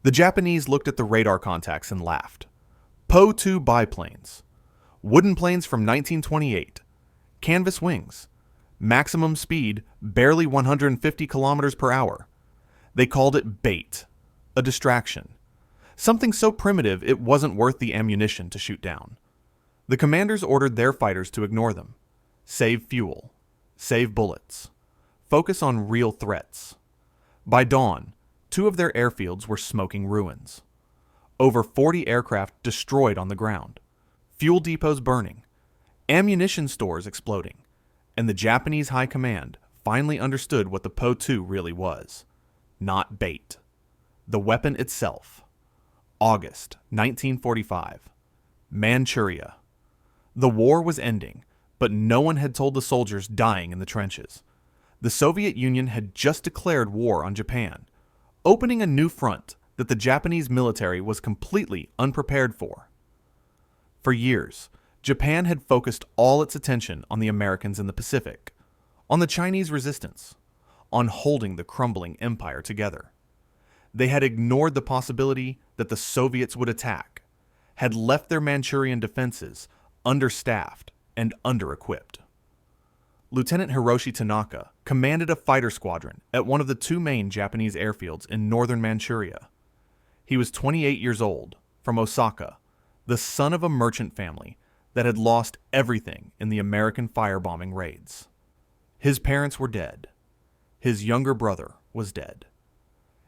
The Japanese looked at the radar contacts and laughed. Po-2 biplanes. Wooden planes from 1928. Canvas wings. Maximum speed, barely 150 kilometers per hour. They called it bait, a distraction. Something so primitive it wasn't worth the ammunition to shoot down. The commanders ordered their fighters to ignore them. Save fuel. Save bullets. Focus on real threats. By dawn, 2 of their airfields were smoking ruins. Over 40 aircraft destroyed on the ground. Fuel depots burning. Ammunition stores exploding. And the Japanese high command finally understood what the Po-2 really was. Not bait. The weapon itself. August 1945. Manchuria. The war was ending, but no one had told the soldiers dying in the trenches. The Soviet Union had just declared war on Japan, opening a new front that the Japanese military was completely unprepared for. For years, Japan had focused all its attention on the Americans in the Pacific, on the Chinese resistance, on holding the crumbling empire together. They had ignored the possibility that the Soviets would attack, had left their Manchurian defenses understaffed and under-equipped. Lieutenant Hiroshi Tanaka commanded a fighter squadron at one of the 2 main Japanese airfields in northern Manchuria. He was 28 years old, from Osaka, the son of a merchant family that had lost everything in the American firebombing raids. His parents were dead. His younger brother was dead.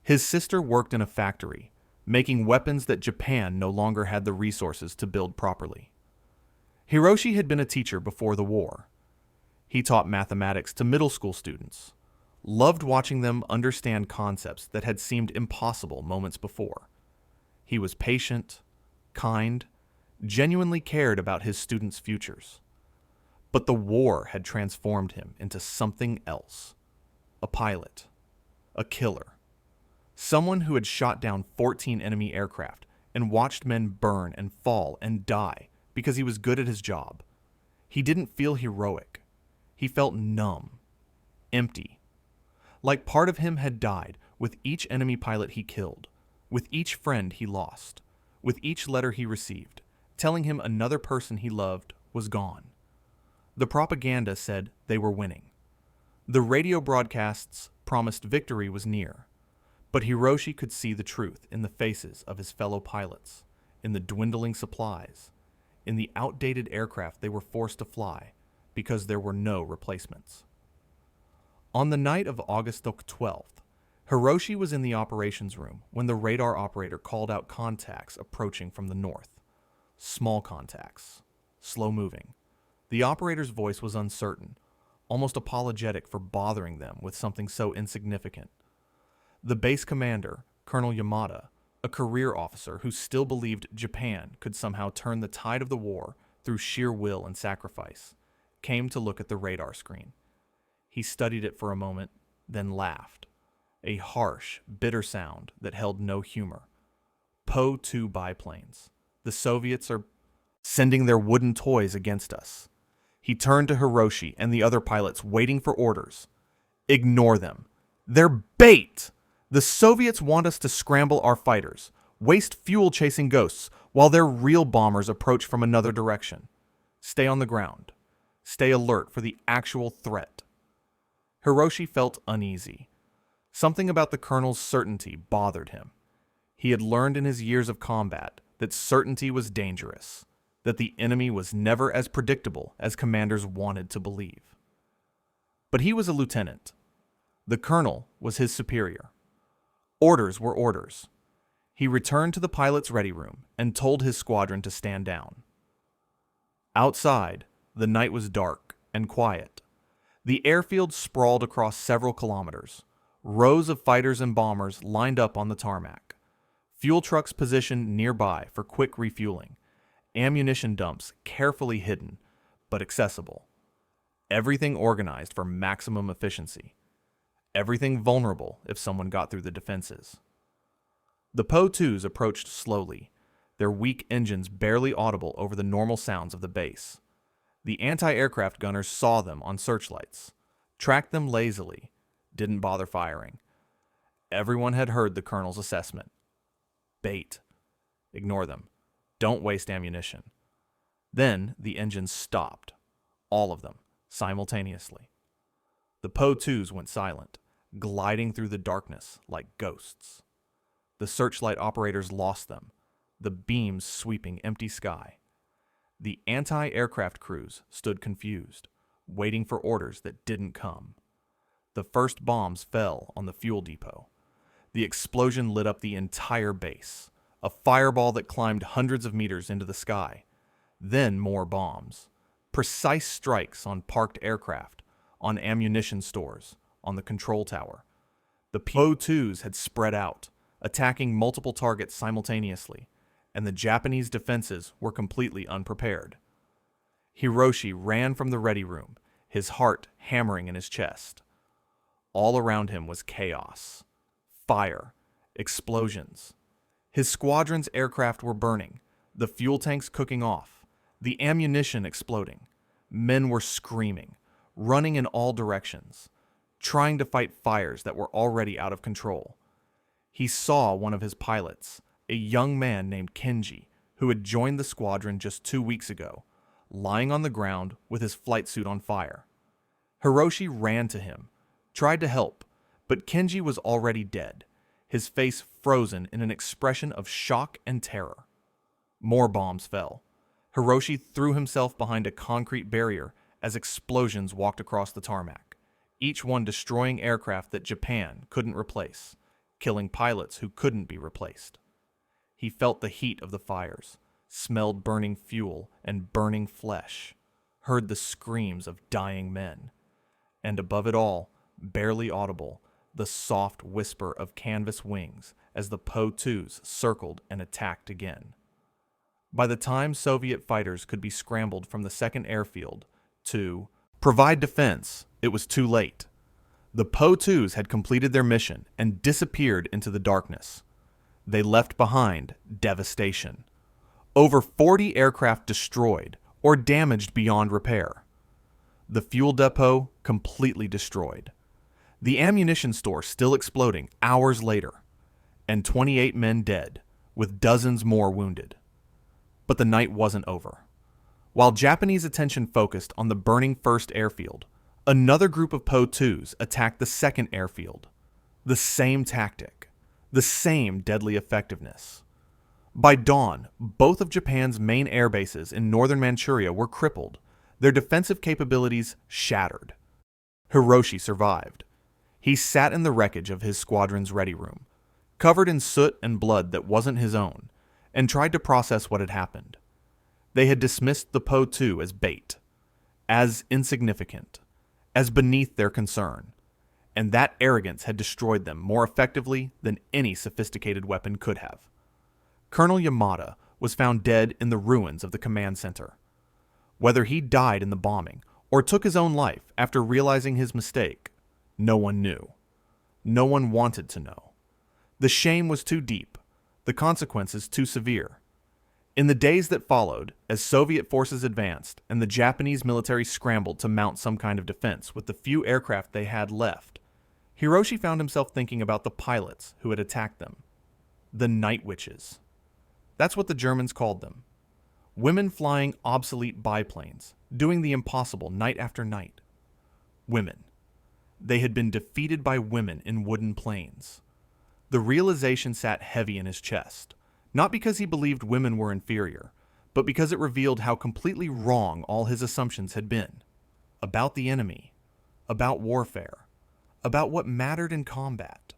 His sister worked in a factory, making weapons that Japan no longer had the resources to build properly. Hiroshi had been a teacher before the war. He taught mathematics to middle school students, loved watching them understand concepts that had seemed impossible moments before. He was patient, kind, genuinely cared about his students' futures. But the war had transformed him into something else. A pilot. A killer. Someone who had shot down 14 enemy aircraft and watched men burn and fall and die because he was good at his job. He didn't feel heroic. He felt numb. Empty. Like part of him had died with each enemy pilot he killed, with each friend he lost, with each letter he received, telling him another person he loved was gone. The propaganda said they were winning. The radio broadcasts promised victory was near. But Hiroshi could see the truth in the faces of his fellow pilots, in the dwindling supplies, in the outdated aircraft they were forced to fly because there were no replacements. On the night of August 12th, Hiroshi was in the operations room when the radar operator called out contacts approaching from the north. Small contacts, slow-moving. The operator's voice was uncertain, almost apologetic for bothering them with something so insignificant. The base commander, Colonel Yamada, a career officer who still believed Japan could somehow turn the tide of the war through sheer will and sacrifice, came to look at the radar screen. He studied it for a moment, then laughed. A harsh, bitter sound that held no humor. Po-2 biplanes. The Soviets are sending their wooden toys against us. He turned to Hiroshi and the other pilots waiting for orders. Ignore them. They're bait! The Soviets want us to scramble our fighters, waste fuel chasing ghosts, while their real bombers approach from another direction. Stay on the ground. Stay alert for the actual threat. Hiroshi felt uneasy. Something about the colonel's certainty bothered him. He had learned in his years of combat that certainty was dangerous, that the enemy was never as predictable as commanders wanted to believe. But he was a lieutenant. The colonel was his superior. Orders were orders. He returned to the pilot's ready room and told his squadron to stand down. Outside, the night was dark and quiet. The airfield sprawled across several kilometers. Rows of fighters and bombers lined up on the tarmac. Fuel trucks positioned nearby for quick refueling. Ammunition dumps carefully hidden, but accessible. Everything organized for maximum efficiency. Everything vulnerable if someone got through the defenses. The Po-2s approached slowly, their weak engines barely audible over the normal sounds of the base. The anti-aircraft gunners saw them on searchlights, tracked them lazily, didn't bother firing. Everyone had heard the colonel's assessment. bait. Ignore them. Don't waste ammunition. Then the engines stopped. All of them, simultaneously. The Po-2s went silent, gliding through the darkness like ghosts. The searchlight operators lost them, the beams sweeping empty sky. The anti-aircraft crews stood confused, waiting for orders that didn't come. The first bombs fell on the fuel depot. The explosion lit up the entire base, a fireball that climbed hundreds of meters into the sky. Then more bombs. Precise strikes on parked aircraft, on ammunition stores, on the control tower. The Po-2s had spread out, attacking multiple targets simultaneously, and the Japanese defenses were completely unprepared. Hiroshi ran from the ready room, his heart hammering in his chest. All around him was chaos. Fire. Explosions. His squadron's aircraft were burning, the fuel tanks cooking off, the ammunition exploding. Men were screaming, running in all directions, trying to fight fires that were already out of control. He saw one of his pilots, a young man named Kenji, who had joined the squadron just 2 weeks ago, lying on the ground with his flight suit on fire. Hiroshi ran to him, tried to help, but Kenji was already dead, his face frozen in an expression of shock and terror. More bombs fell. Hiroshi threw himself behind a concrete barrier as explosions walked across the tarmac, each one destroying aircraft that Japan couldn't replace, killing pilots who couldn't be replaced. He felt the heat of the fires, smelled burning fuel and burning flesh, heard the screams of dying men, and above it all, barely audible, the soft whisper of canvas wings as the Po-2s circled and attacked again. By the time Soviet fighters could be scrambled from the second airfield to provide defense, it was too late. The Po-2s had completed their mission and disappeared into the darkness. They left behind devastation. Over 40 aircraft destroyed or damaged beyond repair. The fuel depot completely destroyed. The ammunition store still exploding hours later. And 28 men dead, with dozens more wounded. But the night wasn't over. While Japanese attention focused on the burning first airfield, another group of Po-2s attacked the second airfield. The same tactic, the same deadly effectiveness. By dawn, both of Japan's main air bases in northern Manchuria were crippled, their defensive capabilities shattered. Hiroshi survived. He sat in the wreckage of his squadron's ready room, covered in soot and blood that wasn't his own, and tried to process what had happened. They had dismissed the Po-2 as bait, as insignificant, as beneath their concern, and that arrogance had destroyed them more effectively than any sophisticated weapon could have. Colonel Yamada was found dead in the ruins of the command center. Whether he died in the bombing or took his own life after realizing his mistake, no one knew. No one wanted to know. The shame was too deep, the consequences too severe. In the days that followed, as Soviet forces advanced and the Japanese military scrambled to mount some kind of defense with the few aircraft they had left, Hiroshi found himself thinking about the pilots who had attacked them. The night witches. That's what the Germans called them. Women flying obsolete biplanes, doing the impossible night after night. Women. They had been defeated by women in wooden planes. The realization sat heavy in his chest, not because he believed women were inferior, but because it revealed how completely wrong all his assumptions had been. About the enemy, about warfare, about what mattered in combat.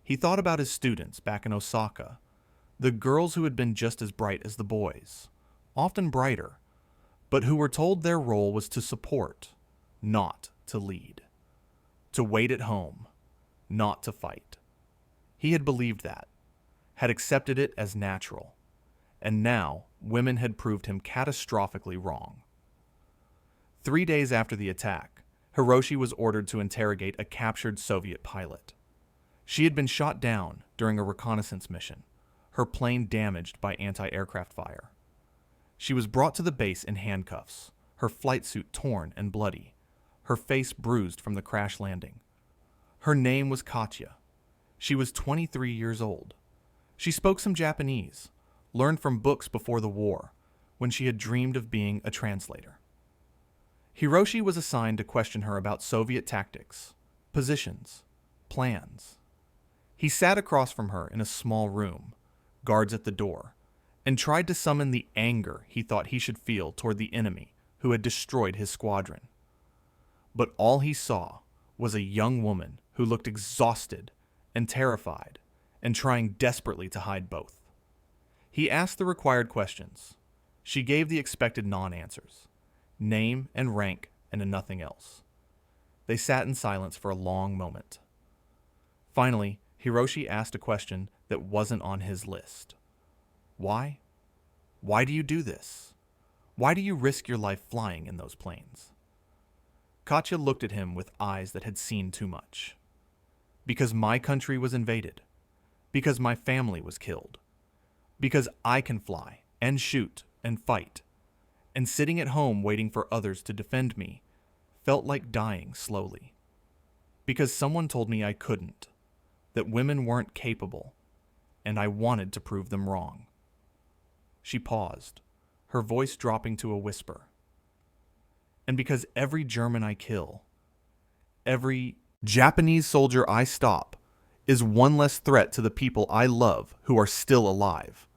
He thought about his students back in Osaka, the girls who had been just as bright as the boys, often brighter, but who were told their role was to support, not to lead. To wait at home, not to fight. He had believed that, had accepted it as natural, and now women had proved him catastrophically wrong. 3 days after the attack, Hiroshi was ordered to interrogate a captured Soviet pilot. She had been shot down during a reconnaissance mission, her plane damaged by anti-aircraft fire. She was brought to the base in handcuffs, her flight suit torn and bloody, her face bruised from the crash landing. Her name was Katya. She was 23 years old. She spoke some Japanese, learned from books before the war, when she had dreamed of being a translator. Hiroshi was assigned to question her about Soviet tactics, positions, plans. He sat across from her in a small room, guards at the door, and tried to summon the anger he thought he should feel toward the enemy who had destroyed his squadron. But all he saw was a young woman who looked exhausted and terrified and trying desperately to hide both. He asked the required questions. She gave the expected non-answers, name and rank and nothing else. They sat in silence for a long moment. Finally, Hiroshi asked a question that wasn't on his list. Why? Why do you do this? Why do you risk your life flying in those planes? Katya looked at him with eyes that had seen too much. Because my country was invaded. Because my family was killed. Because I can fly and shoot and fight. And sitting at home waiting for others to defend me felt like dying slowly. Because someone told me I couldn't, that women weren't capable, and I wanted to prove them wrong. She paused, her voice dropping to a whisper. And because every German I kill, every Japanese soldier I stop, is one less threat to the people I love who are still alive.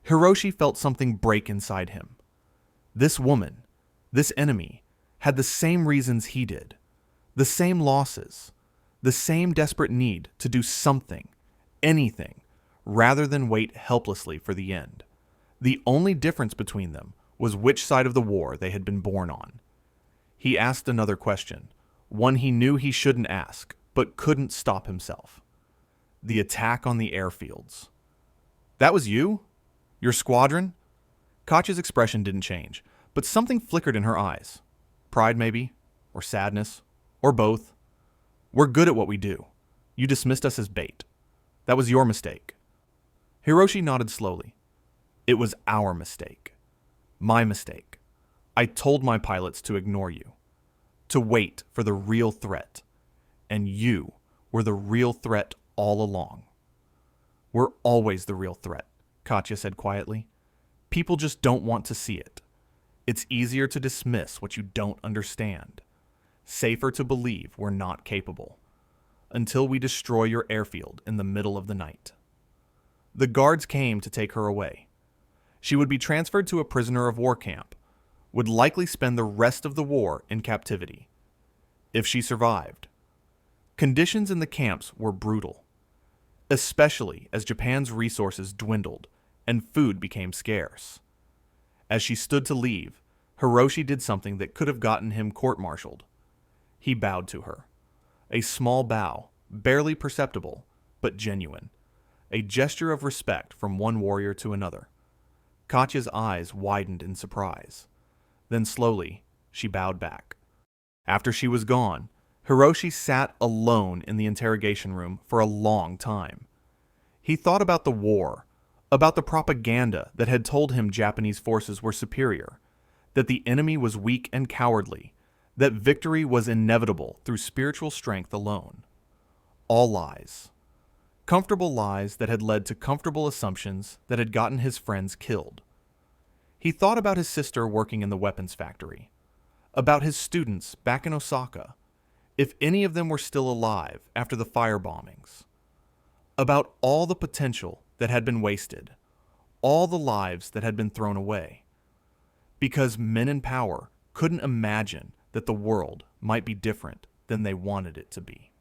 Hiroshi felt something break inside him. This woman, this enemy, had the same reasons he did, the same losses, the same desperate need to do something, anything, rather than wait helplessly for the end. The only difference between them was which side of the war they had been born on. He asked another question, one he knew he shouldn't ask, but couldn't stop himself. The attack on the airfields. That was you? Your squadron? Katya's expression didn't change, but something flickered in her eyes. Pride, maybe? Or sadness? Or both? We're good at what we do. You dismissed us as bait. That was your mistake. Hiroshi nodded slowly. It was our mistake. My mistake. I told my pilots to ignore you. To wait for the real threat. And you were the real threat all along. We're always the real threat, Katya said quietly. People just don't want to see it. It's easier to dismiss what you don't understand. Safer to believe we're not capable. Until we destroy your airfield in the middle of the night. The guards came to take her away. She would be transferred to a prisoner of war camp, would likely spend the rest of the war in captivity. If she survived. Conditions in the camps were brutal, especially as Japan's resources dwindled and food became scarce. As she stood to leave, Hiroshi did something that could have gotten him court-martialed. He bowed to her. A small bow, barely perceptible, but genuine. A gesture of respect from one warrior to another. Katya's eyes widened in surprise. Then slowly, she bowed back. After she was gone, Hiroshi sat alone in the interrogation room for a long time. He thought about the war, about the propaganda that had told him Japanese forces were superior, that the enemy was weak and cowardly, that victory was inevitable through spiritual strength alone. All lies. Comfortable lies that had led to comfortable assumptions that had gotten his friends killed. He thought about his sister working in the weapons factory, about his students back in Osaka, if any of them were still alive after the firebombings, about all the potential that had been wasted, all the lives that had been thrown away, because men in power couldn't imagine that the world might be different than they wanted it to be.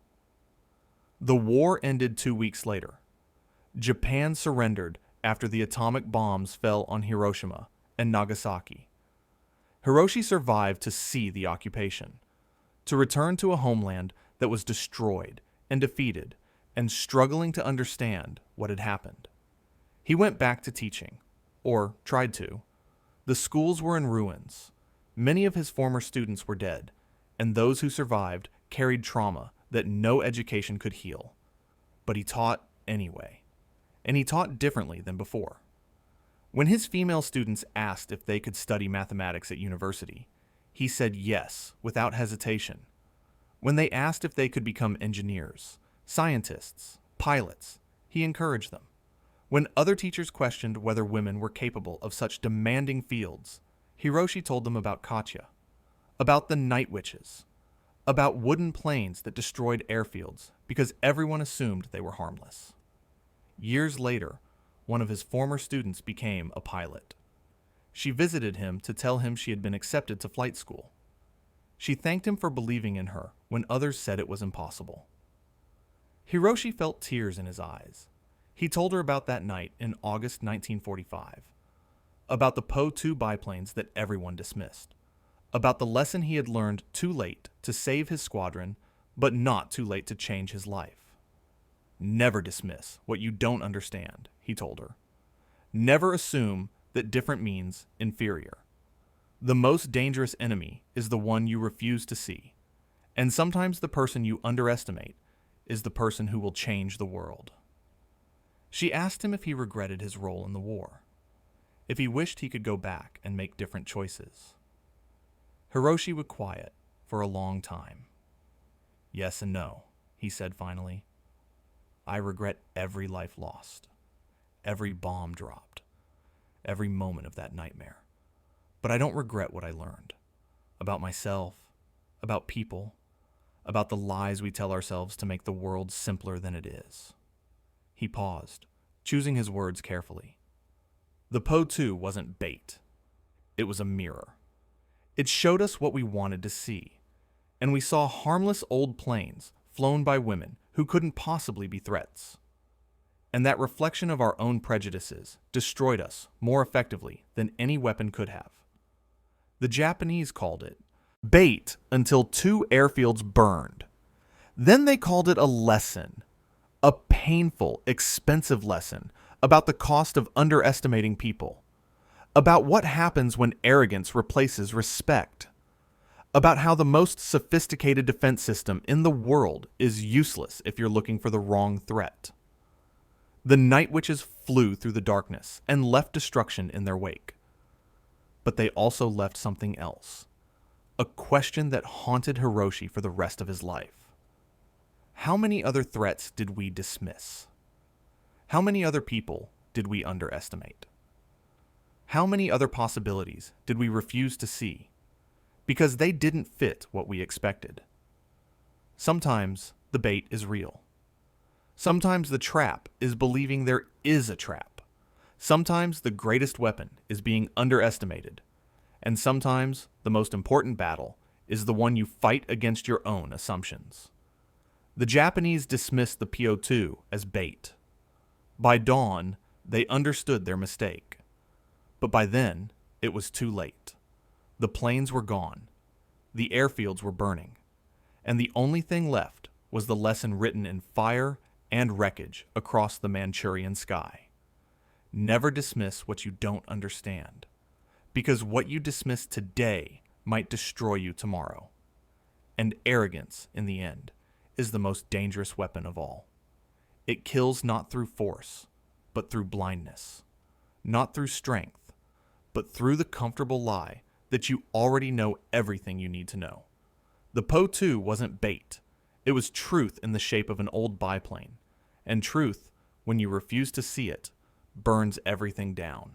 The war ended 2 weeks later. Japan surrendered after the atomic bombs fell on Hiroshima and Nagasaki. Hiroshi survived to see the occupation, to return to a homeland that was destroyed and defeated and struggling to understand what had happened. He went back to teaching, or tried to. The schools were in ruins. Many of his former students were dead, and those who survived carried trauma that no education could heal. But he taught anyway, and he taught differently than before. When his female students asked if they could study mathematics at university, he said yes without hesitation. When they asked if they could become engineers, scientists, pilots, he encouraged them. When other teachers questioned whether women were capable of such demanding fields, Hiroshi told them about Katya, about the night witches, about wooden planes that destroyed airfields because everyone assumed they were harmless. Years later, one of his former students became a pilot. She visited him to tell him she had been accepted to flight school. She thanked him for believing in her when others said it was impossible. Hiroshi felt tears in his eyes. He told her about that night in August 1945, about the Po-2 biplanes that everyone dismissed, about the lesson he had learned too late to save his squadron, but not too late to change his life. Never dismiss what you don't understand, he told her. Never assume that different means inferior. The most dangerous enemy is the one you refuse to see, and sometimes the person you underestimate is the person who will change the world. She asked him if he regretted his role in the war, if he wished he could go back and make different choices. Hiroshi was quiet for a long time. Yes and no, he said finally. I regret every life lost, every bomb dropped, every moment of that nightmare. But I don't regret what I learned about myself, about people, about the lies we tell ourselves to make the world simpler than it is. He paused, choosing his words carefully. The Po-2 wasn't bait. It was a mirror. It showed us what we wanted to see, and we saw harmless old planes flown by women who couldn't possibly be threats. And that reflection of our own prejudices destroyed us more effectively than any weapon could have. The Japanese called it bait until 2 airfields burned. Then they called it a lesson, a painful, expensive lesson about the cost of underestimating people, about what happens when arrogance replaces respect, about how the most sophisticated defense system in the world is useless if you're looking for the wrong threat. The night witches flew through the darkness and left destruction in their wake. But they also left something else, a question that haunted Hiroshi for the rest of his life. How many other threats did we dismiss? How many other people did we underestimate? How many other possibilities did we refuse to see because they didn't fit what we expected? Sometimes the bait is real. Sometimes the trap is believing there is a trap. Sometimes the greatest weapon is being underestimated. And sometimes the most important battle is the one you fight against your own assumptions. The Japanese dismissed the Po-2 as bait. By dawn, they understood their mistake. But by then, it was too late. The planes were gone. The airfields were burning. And the only thing left was the lesson written in fire and wreckage across the Manchurian sky. Never dismiss what you don't understand, because what you dismiss today might destroy you tomorrow. And arrogance, in the end, is the most dangerous weapon of all. It kills not through force, but through blindness. Not through strength, but through the comfortable lie that you already know everything you need to know. The Po-2 wasn't bait. It was truth in the shape of an old biplane. And truth, when you refuse to see it, burns everything down.